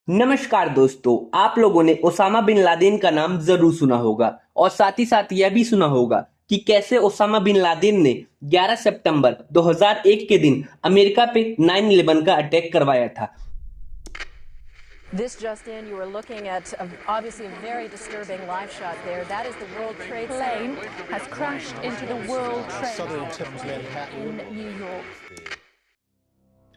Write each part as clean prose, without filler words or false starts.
नमस्कार दोस्तों, आप लोगों ने ओसामा बिन लादेन का नाम जरूर सुना होगा और साथ ही साथ यह भी सुना होगा कि कैसे ओसामा बिन लादेन ने 11 सितंबर 2001 के दिन अमेरिका पे 9/11 का अटैक करवाया था। This just in, you are looking at obviously a very disturbing live shot there. That is the World Trade plane has crashed into the World Trade Center in New York.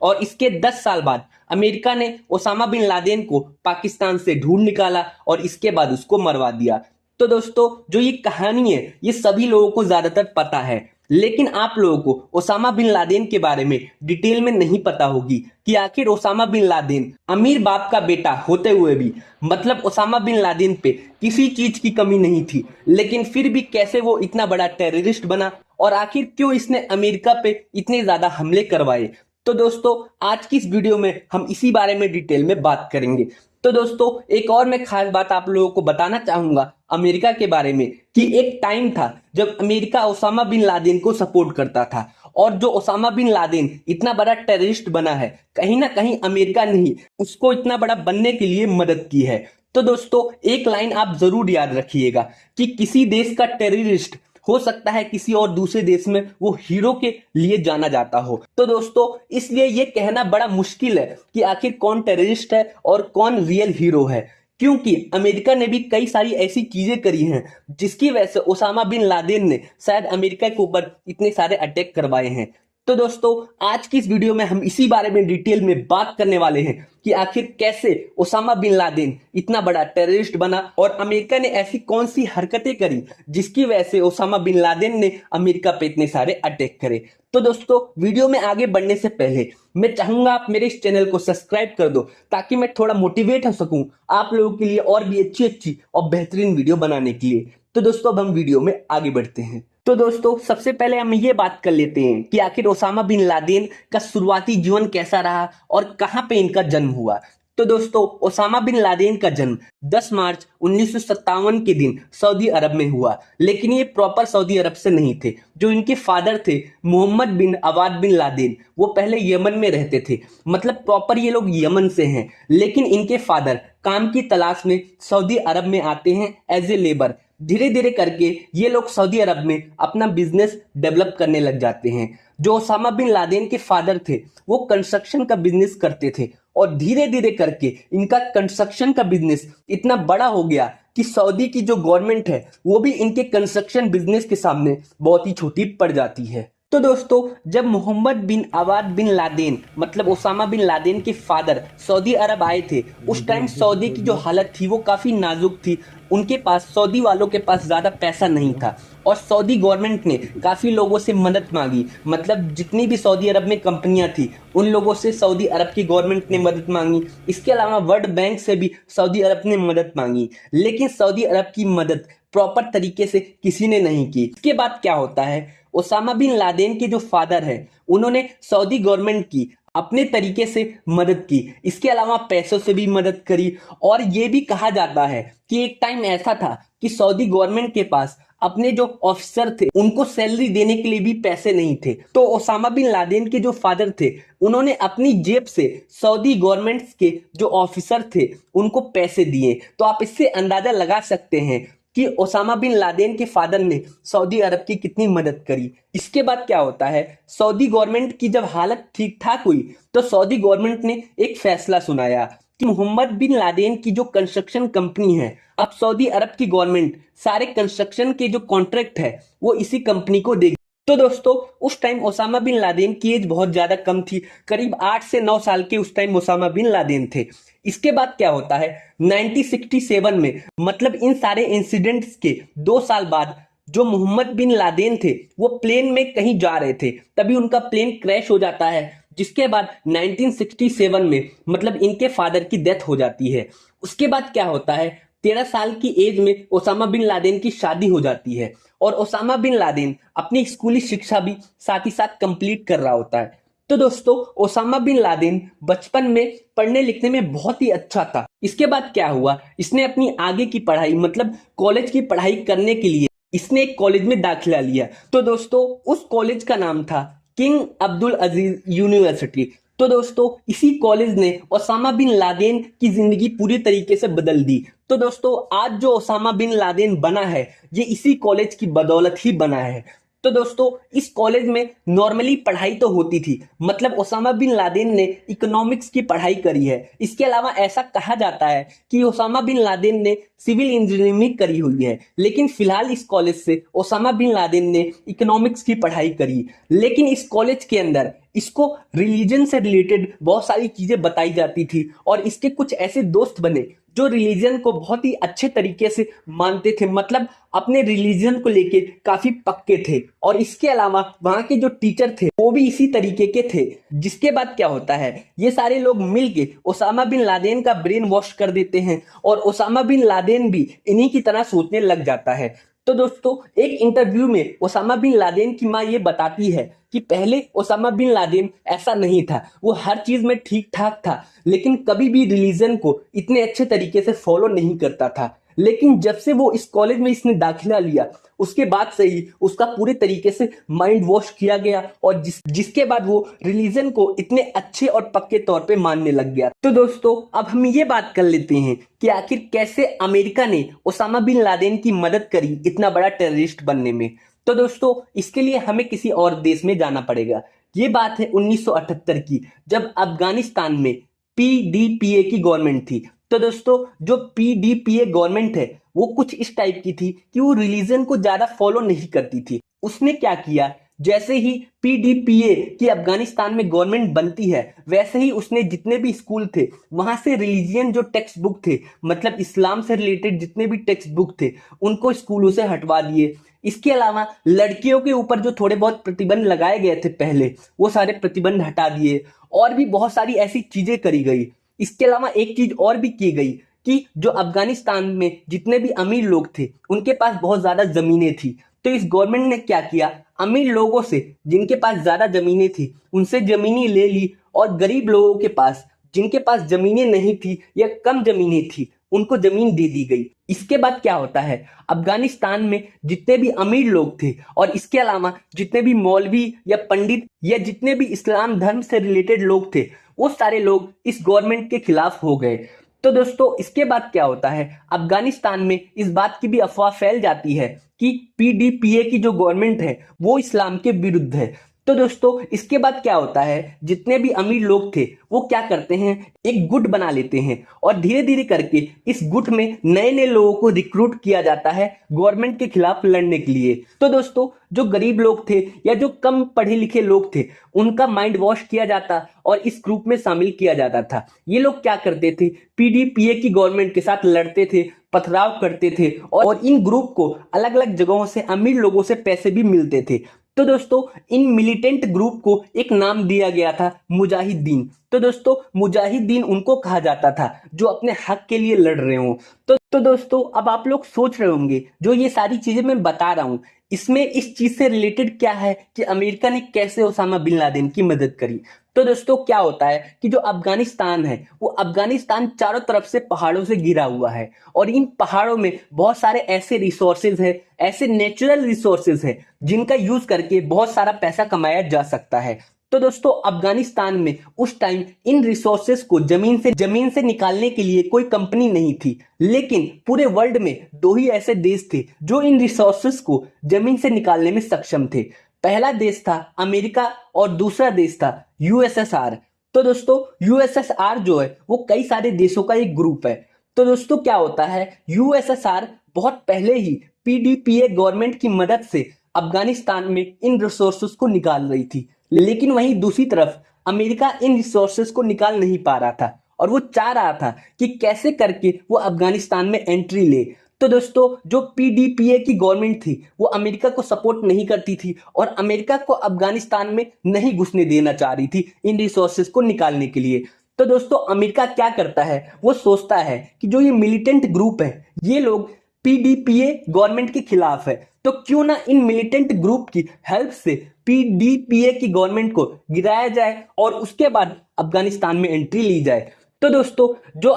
और इसके 10 साल बाद America ने Osama bin Laden को पाकिस्तान से ढूंढ निकाला और इसके बाद उसको मरवा दिया। तो दोस्तों, जो ये कहानी है ये सभी लोगों को ज्यादातर पता है, लेकिन आप लोगों को ओसामा बिन लादेन के बारे में डिटेल में नहीं पता होगी कि आखिर ओसामा बिन लादेन अमीर बाप का बेटा होते हुए भी, मतलब ओसामा बिन लादेन पे किसी चीज की कमी नहीं थी, लेकिन फिर भी कैसे वो इतना बड़ा टेररिस्ट बना और आखिर क्यों इसने अमेरिका पे इतने ज्यादा हमले करवाए। तो दोस्तों, आज की इस वीडियो में हम इसी बारे में डिटेल में बात करेंगे। तो दोस्तों, एक और मैं खास बात आप लोगों को बताना चाहूंगा अमेरिका के बारे में कि एक टाइम था जब अमेरिका ओसामा बिन लादेन को सपोर्ट करता था, और जो ओसामा बिन लादेन इतना बड़ा टेररिस्ट बना है, कहीं ना कहीं अमेरिका ने ही उसको इतना बड़ा बनने के लिए मदद की है। तो दोस्तों, एक लाइन आप जरूर याद रखिएगा कि किसी देश का टेररिस्ट हो सकता है किसी और दूसरे देश में वो हीरो के लिए जाना जाता हो। तो दोस्तों, इसलिए ये कहना बड़ा मुश्किल है कि आखिर कौन टेररिस्ट है और कौन रियल हीरो है, क्योंकि अमेरिका ने भी कई सारी ऐसी चीजें करी हैं जिसकी वजह से ओसामा बिन लादेन ने शायद अमेरिका के ऊपर इतने सारे अटैक करवाए हैं। तो दोस्तों, आज की इस वीडियो में हम इसी बारे में डिटेल में बात करने वाले हैं कि आखिर कैसे ओसामा बिन लादेन इतना बड़ा टेररिस्ट बना और अमेरिका ने ऐसी कौन सी हरकतें करी जिसकी वजह से ओसामा बिन लादेन ने अमेरिका पे इतने सारे अटैक करे। तो दोस्तों, वीडियो में आगे बढ़ने से पहले मैं चाहूंगा आप मेरे इस चैनल को सब्सक्राइब कर दो ताकि मैं थोड़ा मोटिवेट हो सकूं आप लोगों के लिए और भी अच्छी अच्छी और बेहतरीन वीडियो बनाने के लिए। तो दोस्तों, अब हम वीडियो में आगे बढ़ते हैं। तो दोस्तों, सबसे पहले हम ये बात कर लेते हैं कि आखिर ओसामा बिन लादेन का शुरुआती जीवन कैसा रहा और कहां पे इनका जन्म हुआ। तो दोस्तों, ओसामा बिन लादेन का जन्म 10 मार्च 1957 के दिन सऊदी अरब में हुआ, लेकिन ये प्रॉपर सऊदी अरब से नहीं थे। जो इनके फादर थे मोहम्मद बिन अवाद बिन लादेन, वो पहले यमन में रहते थे, मतलब प्रॉपर ये लोग यमन से हैं, लेकिन इनके फादर काम की तलाश में सऊदी अरब में आते हैं एज ए लेबर। धीरे धीरे करके ये लोग सऊदी अरब में अपना बिजनेस डेवलप करने लग जाते हैं। जो ओसामा बिन लादेन के फादर थे वो कंस्ट्रक्शन का बिजनेस करते थे, और धीरे धीरे करके इनका कंस्ट्रक्शन का बिजनेस इतना बड़ा हो गया कि सऊदी की जो गवर्नमेंट है वो भी इनके कंस्ट्रक्शन बिजनेस के सामने बहुत ही छोटी पड़ जाती है। तो दोस्तों, जब मोहम्मद बिन अवाद बिन लादेन मतलब ओसामा बिन लादेन के फादर सऊदी अरब आए थे, उस टाइम सऊदी की जो हालत थी वो काफी नाजुक थी। उनके पास, सऊदी वालों के पास ज्यादा पैसा नहीं था, और सऊदी गवर्नमेंट ने काफी लोगों से मदद मांगी, मतलब जितनी भी सऊदी अरब में कंपनियां थी उन लोगों से सऊदी अरब की गवर्नमेंट ने मदद मांगी। इसके अलावा वर्ल्ड बैंक से भी सऊदी अरब ने मदद मांगी, लेकिन सऊदी अरब की मदद प्रॉपर तरीके से किसी ने नहीं की। इसके बाद क्या होता है, ओसामा बिन लादेन के जो फादर है उन्होंने सऊदी गवर्नमेंट की अपने तरीके से मदद की, इसके अलावा पैसों से भी मदद करी। और ये भी कहा जाता है कि एक टाइम ऐसा था कि सऊदी गवर्नमेंट के पास अपने जो ऑफिसर थे उनको सैलरी देने के लिए भी पैसे नहीं थे, तो ओसामा बिन लादेन के जो फादर थे उन्होंने अपनी जेब से सऊदी गवर्नमेंट के जो ऑफिसर थे उनको पैसे दिए। तो आप इससे अंदाजा लगा सकते हैं कि ओसामा बिन लादेन के फादर ने सऊदी अरब की कितनी मदद करी। इसके बाद क्या होता है, सऊदी गवर्नमेंट की जब हालत ठीक ठाक हुई तो सऊदी गवर्नमेंट ने एक फैसला सुनाया कि मोहम्मद बिन लादेन की जो कंस्ट्रक्शन कंपनी है, अब सऊदी अरब की गवर्नमेंट सारे कंस्ट्रक्शन के जो कॉन्ट्रैक्ट है वो इसी कंपनी को देगी। तो दोस्तों, उस टाइम ओसामा बिन लादेन की एज बहुत ज्यादा कम थी, करीब 8 से 9 साल के उस टाइम ओसामा बिन लादेन थे। इसके बाद क्या होता है, 1967 में, मतलब इन सारे इंसिडेंट्स के 2 साल बाद, जो मोहम्मद बिन लादेन थे वो प्लेन में कहीं जा रहे थे, तभी उनका प्लेन क्रैश हो जाता है, जिसके बाद 1967 में मतलब इनके फादर की डेथ हो जाती है। उसके बाद क्या होता है, 13 साल की एज में ओसामा बिन लादेन की शादी हो जाती है, और ओसामा बिन लादेन अपनी स्कूली शिक्षा भी साथ ही साथ कंप्लीट कर रहा होता है। तो दोस्तों, ओसामा बिन लादेन बचपन में पढ़ने लिखने में बहुत ही अच्छा था। इसके बाद क्या हुआ, इसने अपनी आगे की पढ़ाई मतलब कॉलेज की पढ़ाई करने के लिए इसने एक कॉलेज में दाखिला लिया। तो दोस्तों, उस कॉलेज का नाम था किंग अब्दुल अजीज यूनिवर्सिटी। तो दोस्तों इसी कॉलेज ने ओसामा बिन लादेन की जिंदगी पूरी तरीके से बदल दी। तो दोस्तों आज जो ओसामा बिन लादेन बना है ये इसी कॉलेज की बदौलत ही बना है। तो दोस्तों इस कॉलेज में नॉर्मली पढ़ाई तो होती थी, मतलब ओसामा बिन लादेन ने इकोनॉमिक्स की पढ़ाई करी है। इसके अलावा ऐसा कहा जाता है कि ओसामा बिन लादेन ने सिविल इंजीनियरिंग करी हुई है, लेकिन फिलहाल इस कॉलेज से ओसामा बिन लादेन ने इकोनॉमिक्स की पढ़ाई करी। लेकिन इस कॉलेज के अंदर इसको रिलीजन से रिलेटेड बहुत सारी चीजें बताई जाती थी और इसके कुछ ऐसे दोस्त बने जो रिलीजन को बहुत ही अच्छे तरीके से मानते थे, मतलब अपने रिलीजन को लेके काफी पक्के थे। और इसके अलावा वहां के जो टीचर थे वो भी इसी तरीके के थे। जिसके बाद क्या होता है, ये सारे लोग मिलके ओसामा बिन लादेन का ब्रेन वॉश कर देते हैं और ओसामा बिन लादेन भी इन्हीं की तरह सोचने लग जाता है। तो दोस्तों एक इंटरव्यू में ओसामा बिन लादेन की मां ये बताती है कि पहले ओसामा बिन लादेन ऐसा नहीं था, वो हर चीज में ठीक ठाक था, लेकिन कभी भी रिलीजन को इतने अच्छे तरीके से फॉलो नहीं करता था। लेकिन जब से वो इस कॉलेज में इसने दाखिला लिया उसके बाद से ही उसका पूरे तरीके से माइंड वॉश किया गया और जिसके बाद वो रिलीजन को इतने अच्छे और पक्के तौर पे मानने लग गया। तो दोस्तों अब हम ये बात कर लेते हैं कि आखिर कैसे अमेरिका ने ओसामा बिन लादेन की मदद करी इतना बड़ा टेररिस्ट बनने में। तो दोस्तों इसके लिए हमें किसी और देश में जाना पड़ेगा। ये बात है 1978 की, जब अफगानिस्तान में पीडीपीए की गवर्नमेंट थी। तो दोस्तों जो पीडीपीए गवर्नमेंट है वो कुछ इस टाइप की थी कि वो रिलीजन को ज्यादा फॉलो नहीं करती थी। उसने क्या किया, जैसे ही पीडीपीए की अफगानिस्तान में गवर्नमेंट बनती है वैसे ही उसने जितने भी स्कूल थे वहां से रिलीजियन जो टेक्स्ट बुक थे, मतलब इस्लाम से रिलेटेड जितने भी टेक्स्ट बुक थे उनको स्कूलों से हटवा दिए। इसके अलावा लड़कियों के ऊपर जो थोड़े बहुत प्रतिबंध लगाए गए थे पहले वो सारे प्रतिबंध हटा दिए और भी बहुत सारी ऐसी चीजें करी गई। इसके अलावा एक चीज और भी की गई कि जो अफगानिस्तान में जितने भी अमीर लोग थे उनके पास बहुत ज्यादा जमीनें थी। तो इस गवर्नमेंट ने क्या किया, अमीर लोगों से जिनके पास ज्यादा जमीनें थी उनसे जमीनें ले ली और गरीब लोगों के पास जिनके पास जमीनें नहीं थी या कम जमीनें थी उनको जमीन दे दी गई। इसके बाद क्या होता है, अफगानिस्तान में जितने भी अमीर लोग थे और इसके अलावा जितने भी मौलवी या पंडित या जितने भी इस्लाम धर्म से रिलेटेड लोग थे वो सारे लोग इस गवर्नमेंट के खिलाफ हो गए। तो दोस्तों इसके बाद क्या होता है, अफगानिस्तान में इस बात की भी अफवाह फैल जाती है कि पीडीपीए की जो गवर्नमेंट है वो इस्लाम के विरुद्ध है। तो दोस्तों इसके बाद क्या होता है, जितने भी अमीर लोग थे वो क्या करते हैं, एक गुट बना लेते हैं और धीरे धीरे करके इस गुट में नए नए लोगों को रिक्रूट किया जाता है गवर्नमेंट के खिलाफ लड़ने के लिए। तो दोस्तों जो गरीब लोग थे या जो कम पढ़े लिखे लोग थे उनका माइंड वॉश किया जाता और इस ग्रुप में शामिल किया जाता था। ये लोग क्या करते थे, पीडीपीए की गवर्नमेंट के साथ लड़ते थे, पथराव करते थे और इन ग्रुप को अलग अलग जगहों से अमीर लोगों से पैसे भी मिलते थे। तो दोस्तों इन मिलिटेंट ग्रुप को एक नाम दिया गया था मुजाहिदीन। तो दोस्तों मुजाहिदीन उनको कहा जाता था जो अपने हक के लिए लड़ रहे हो। तो दोस्तों अब आप लोग सोच रहे होंगे जो ये सारी चीजें मैं बता रहा हूं इसमें इस चीज से रिलेटेड क्या है कि अमेरिका ने कैसे ओसामा बिन लादेन की मदद करी। तो दोस्तों क्या होता है कि जो अफगानिस्तान है वो अफगानिस्तान चारों तरफ से पहाड़ों से घिरा हुआ है और इन पहाड़ों में बहुत सारे ऐसे रिसोर्सेज है, ऐसे नेचुरल रिसोर्सेज है जिनका यूज करके बहुत सारा पैसा कमाया जा सकता है। तो दोस्तों अफगानिस्तान में उस टाइम इन रिसोर्सेज को जमीन से निकालने के लिए कोई कंपनी नहीं थी, लेकिन पूरे वर्ल्ड में दो ही ऐसे देश थे जो इन रिसोर्सेज को जमीन से निकालने में सक्षम थे। पहला देश था अमेरिका और दूसरा देश था यूएसएसआर। तो दोस्तों यूएसएसआर जो है वो कई सारे देशों का एक ग्रुप है। तो दोस्तों क्या होता है, यूएसएसआर बहुत पहले ही पीडीपीए गवर्नमेंट की मदद से अफगानिस्तान में इन रिसोर्सेज को निकाल रही थी, लेकिन वहीं दूसरी तरफ अमेरिका इन रिसोर्सेज को निकाल नहीं पा रहा था और वो चाह रहा था कि कैसे करके वो अफगानिस्तान में एंट्री ले। तो दोस्तों जो पीडीपीए की गवर्नमेंट थी वो अमेरिका को सपोर्ट नहीं करती थी और अमेरिका को अफगानिस्तान में नहीं घुसने देना चाह रही थी इन रिसोर्सेज को निकालने के लिए। तो दोस्तों अमेरिका क्या करता है, वो सोचता है कि जो ये मिलिटेंट ग्रुप है ये लोग पीडीपीए गवर्नमेंट के खिलाफ है, तो क्यों ना इन मिलिटेंट ग्रुप की हेल्प से पीडीपीए की गवर्नमेंट को गिराया जाए और उसके बाद अफगानिस्तान में एंट्री ली जाए। तो दोस्तों जो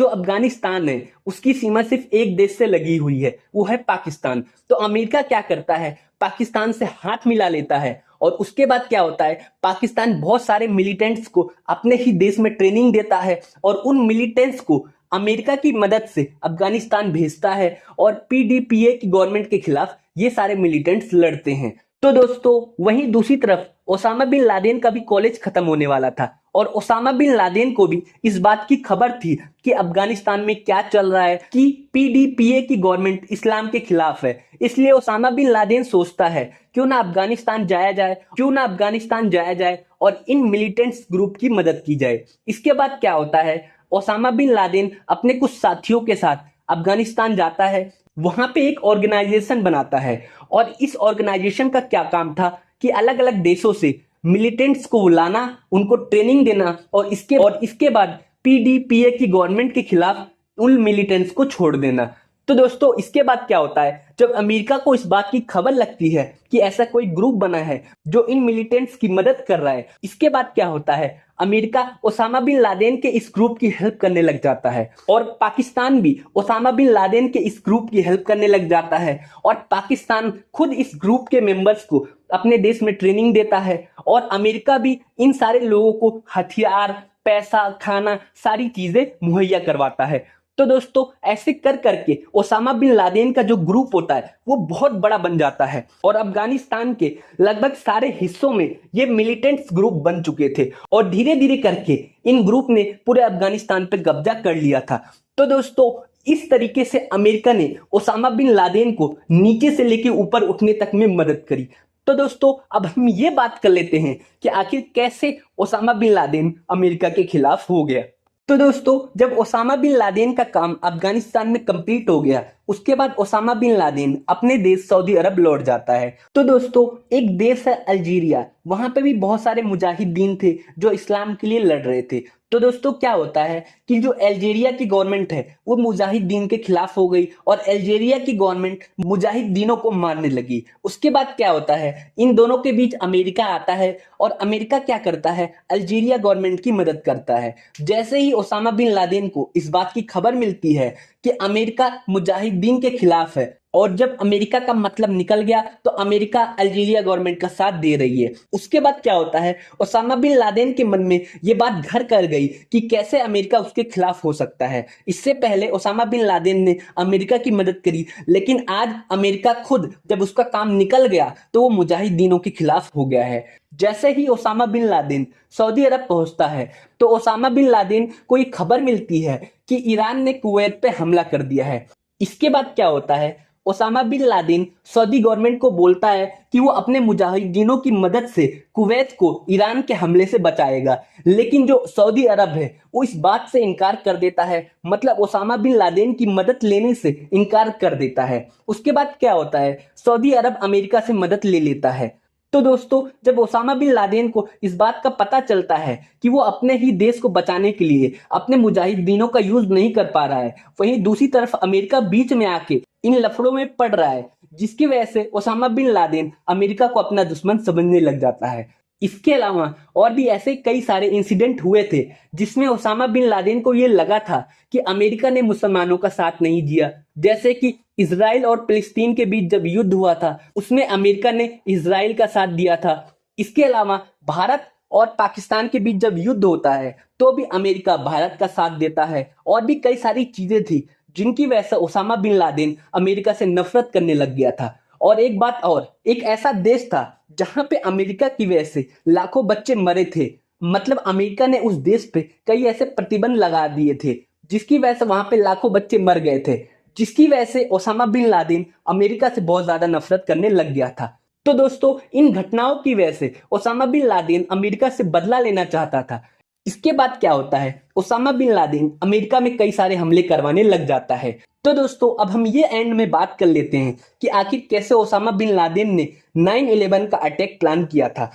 अफगानिस्तान है उसकी सीमा सिर्फ एक देश से लगी हुई है, वो है पाकिस्तान। तो अमेरिका क्या करता है, पाकिस्तान से हाथ मिला लेता है और उसके बाद क्या होता है, पाकिस्तान बहुत सारे मिलिटेंट्स को अपने ही देश में ट्रेनिंग देता है और उन मिलिटेंट्स को अमेरिका की मदद से अफगानिस्तान भेजता है और पीडीपीए की गवर्नमेंट के खिलाफ ये सारे मिलिटेंट्स लड़ते हैं। तो दोस्तों वहीं दूसरी तरफ ओसामा बिन लादेन का भी कॉलेज खत्म होने वाला था और ओसामा बिन लादेन को भी इस बात की खबर थी कि अफगानिस्तान में क्या चल रहा है, कि पीडीपीए की गवर्नमेंट इस्लाम के खिलाफ है। इसलिए ओसामा बिन लादेन सोचता है क्यों ना अफगानिस्तान जाया जाए और इन मिलिटेंट्स ग्रुप की मदद की जाए। इसके बाद क्या होता है, ओसामा बिन लादेन अपने कुछ साथियों के साथ अफगानिस्तान जाता है, वहां पे एक ऑर्गेनाइजेशन बनाता है और इस ऑर्गेनाइजेशन का क्या काम था कि अलग अलग देशों से मिलिटेंट्स को बुलाना, उनको ट्रेनिंग देना और इसके बाद पीडीपीए की गवर्नमेंट के खिलाफ उन मिलिटेंट्स को छोड़ देना। तो दोस्तों इसके बाद क्या होता है, जब अमेरिका को इस बात की खबर लगती है कि ऐसा कोई ग्रुप बना है जो इन मिलिटेंट्स की मदद कर रहा है, इसके बाद क्या होता है, अमेरिका ओसामा बिन लादेन के इस ग्रुप की हेल्प करने लग जाता है और पाकिस्तान भी ओसामा बिन लादेन के इस ग्रुप की हेल्प करने लग जाता है और पाकिस्तान खुद इस ग्रुप के मेंबर्स को अपने देश में ट्रेनिंग देता है और अमेरिका भी इन सारे लोगों को हथियार, पैसा, खाना, सारी चीजें मुहैया करवाता है। तो दोस्तों ऐसे कर करके ओसामा बिन लादेन का जो ग्रुप होता है वो बहुत बड़ा बन जाता है और अफगानिस्तान के लगभग सारे हिस्सों में ये मिलिटेंट्स ग्रुप बन चुके थे और धीरे धीरे करके इन ग्रुप ने पूरे अफगानिस्तान पे कब्जा कर लिया था। तो दोस्तों इस तरीके से अमेरिका ने ओसामा बिन लादेन को नीचे से लेके ऊपर उठने तक में मदद करी। तो दोस्तों अब हम ये बात कर लेते हैं कि आखिर कैसे ओसामा बिन लादेन अमेरिका के खिलाफ हो गया। तो दोस्तों जब ओसामा बिन लादेन का काम अफगानिस्तान में कंप्लीट हो गया, उसके बाद ओसामा बिन लादेन अपने देश सऊदी अरब लौट जाता है। तो दोस्तों एक देश है अल्जीरिया, वहां पे भी बहुत सारे मुजाहिदीन थे जो इस्लाम के लिए लड़ रहे थे। तो दोस्तों क्या होता है कि जो अल्जीरिया की गवर्नमेंट है वो मुजाहिदीन के खिलाफ हो गई और अल्जीरिया की गवर्नमेंट मुजाहिदीनों को मारने लगी। उसके बाद क्या होता है, इन दोनों के बीच अमेरिका आता है और अमेरिका क्या करता है, अल्जीरिया गवर्नमेंट की मदद करता है। जैसे ही ओसामा बिन लादेन को इस बात की खबर मिलती है कि अमेरिका मुजाहिदीन के खिलाफ है और जब अमेरिका का मतलब निकल गया तो अमेरिका अल्जीरिया गवर्नमेंट का साथ दे रही है, उसके बाद क्या होता है, ओसामा बिन लादेन के मन में ये बात घर कर गई कि कैसे अमेरिका उसके खिलाफ हो सकता है। इससे पहले ओसामा बिन लादेन ने अमेरिका की मदद करी, लेकिन आज अमेरिका खुद जब उसका काम निकल गया तो वो मुजाहिदीनों के खिलाफ हो गया है। जैसे ही ओसामा बिन लादेन सऊदी अरब पहुंचता है तो ओसामा बिन लादेन को एक खबर मिलती है कि ईरान ने कुवैत पे हमला कर दिया है। इसके बाद क्या होता है, Osama bin Laden Saudi government को बोलता है कि वो अपने मुजाहिदीनों की मदद से कुवैत को ईरान के हमले से बचाएगा, लेकिन जो सऊदी अरब है वो इस बात से इनकार कर देता है, मतलब ओसामा बिन लादेन की मदद लेने से इनकार कर देता है। उसके बाद क्या होता है, सऊदी अरब अमेरिका से मदद ले लेता है। तो दोस्तों जब ओसामा बिन लादेन को इस बात का पता चलता है कि वो अपने ही देश को बचाने के लिए अपने मुजाहिदीनों का यूज नहीं कर पा रहा है, वहीं दूसरी तरफ अमेरिका बीच में आके इन लफड़ों में पड़ रहा है, जिसकी वजह से ओसामा बिन लादेन अमेरिका को अपना दुश्मन समझने लग जाता है। इसके अलावा और भी ऐसे कई सारे इंसिडेंट हुए थे जिसमें ओसामा बिन लादेन को ये लगा था कि अमेरिका ने मुसलमानों का साथ नहीं दिया। जैसे कि इजराइल और फिलिस्तीन के बीच जब युद्ध हुआ था उसमें अमेरिका ने इजराइल का साथ दिया था। इसके अलावा भारत और पाकिस्तान के बीच जब युद्ध होता है तो भी अमेरिका भारत का साथ देता है और भी कई सारी चीजें थी जिनकी वजह से ओसामा बिन लादेन अमेरिका से नफरत करने लग गया था। और एक बात और, एक ऐसा देश था जहां पे अमेरिका की वजह से लाखों बच्चे मरे थे, मतलब अमेरिका ने उस देश पे कई ऐसे प्रतिबंध लगा दिए थे जिसकी वजह से वहां पे लाखों बच्चे मर गए थे, जिसकी वजह से ओसामा बिन लादेन अमेरिका से बहुत ज्यादा नफरत करने लग गया था। तो दोस्तों इन घटनाओं की वजह से ओसामा बिन लादेन अमेरिका से बदला लेना चाहता था। इसके बाद क्या होता है, ओसामा बिन लादेन अमेरिका में कई सारे हमले करवाने लग जाता है। तो दोस्तों अब हम ये एंड में बात कर लेते हैं कि आखिर कैसे ओसामा बिन लादेन ने 9/11 का अटैक प्लान किया था।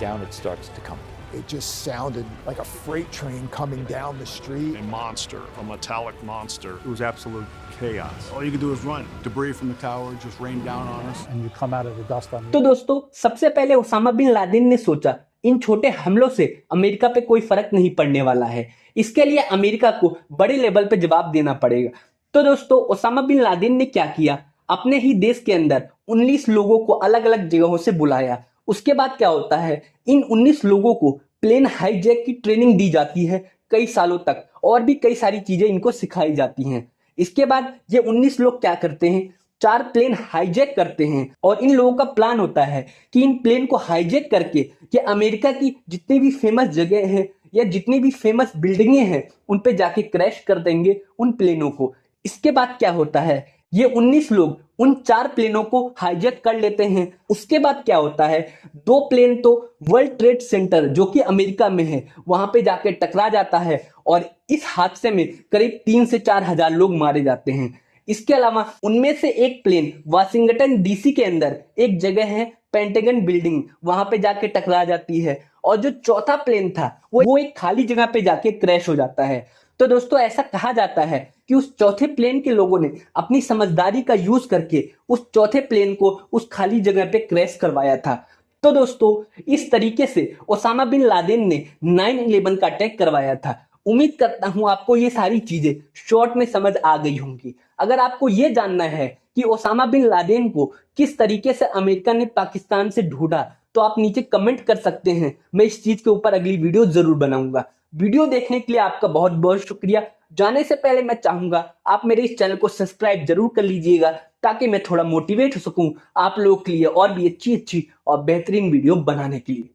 Down it starts to come. It just sounded like a freight train coming down the street. A monster, a metallic monster. It was absolute chaos. All you could do is run. Debris from the tower just rained down on us. And you come out of the dust on तो दोस्तों सबसे पहले Osama bin Laden ने सोचा इन छोटे हमलों से America पे कोई फर्क नहीं पड़ने वाला है, इसके लिए अमेरिका को बड़े लेवल पे जवाब देना पड़ेगा। तो दोस्तों ओसामा बिन लादेन ने क्या किया, अपने ही देश के अंदर 19 लोगों को अलग अलग जगहों से बुलाया। उसके बाद क्या होता है, इन 19 लोगों को प्लेन हाईजैक की ट्रेनिंग दी जाती है कई सालों तक, और भी कई सारी चीजें इनको सिखाई जाती हैं। इसके बाद ये 19 लोग क्या करते हैं, 4 प्लेन हाईजैक करते हैं, और इन लोगों का प्लान होता है कि इन प्लेन को हाईजैक करके ये अमेरिका की जितनी भी फेमस जगह हैं या जितनी भी फेमस बिल्डिंगें हैं उन पे जाके क्रैश कर देंगे उन प्लेनों को। इसके बाद क्या होता है, ये 19 लोग उन 4 प्लेनों को हाईजैक कर लेते हैं। उसके बाद क्या होता है, 2 प्लेन तो वर्ल्ड ट्रेड सेंटर जो कि अमेरिका में है वहां पे जाके टकरा जाता है, और इस हादसे में करीब 3 से 4 हजार लोग मारे जाते हैं। इसके अलावा उनमें से एक प्लेन वाशिंगटन डीसी के अंदर एक जगह है पेंटागन बिल्डिंग, वहां पे जाके टकरा जाती है, और जो चौथा प्लेन था वो एक खाली जगह पे जाके क्रैश हो जाता है। तो दोस्तों ऐसा कहा जाता है कि उस चौथे प्लेन के लोगों ने अपनी समझदारी का यूज करके उस चौथे प्लेन को उस खाली जगह पे क्रैश करवाया था। तो दोस्तों इस तरीके से ओसामा बिन लादेन ने 9/11 का अटैक करवाया था। उम्मीद करता हूं आपको ये सारी चीजें शॉर्ट में समझ आ गई होंगी। अगर आपको ये जानना है कि ओसामा बिन लादेन को किस तरीके से अमेरिका ने पाकिस्तान से ढूंढा, तो आप नीचे कमेंट कर सकते हैं, मैं इस चीज के ऊपर अगली वीडियो जरूर बनाऊंगा। वीडियो देखने के लिए आपका बहुत बहुत शुक्रिया। जाने से पहले मैं चाहूंगा आप मेरे इस चैनल को सब्सक्राइब जरूर कर लीजिएगा, ताकि मैं थोड़ा मोटिवेट हो सकूं आप लोगों के लिए और भी अच्छी अच्छी और बेहतरीन वीडियो बनाने के लिए।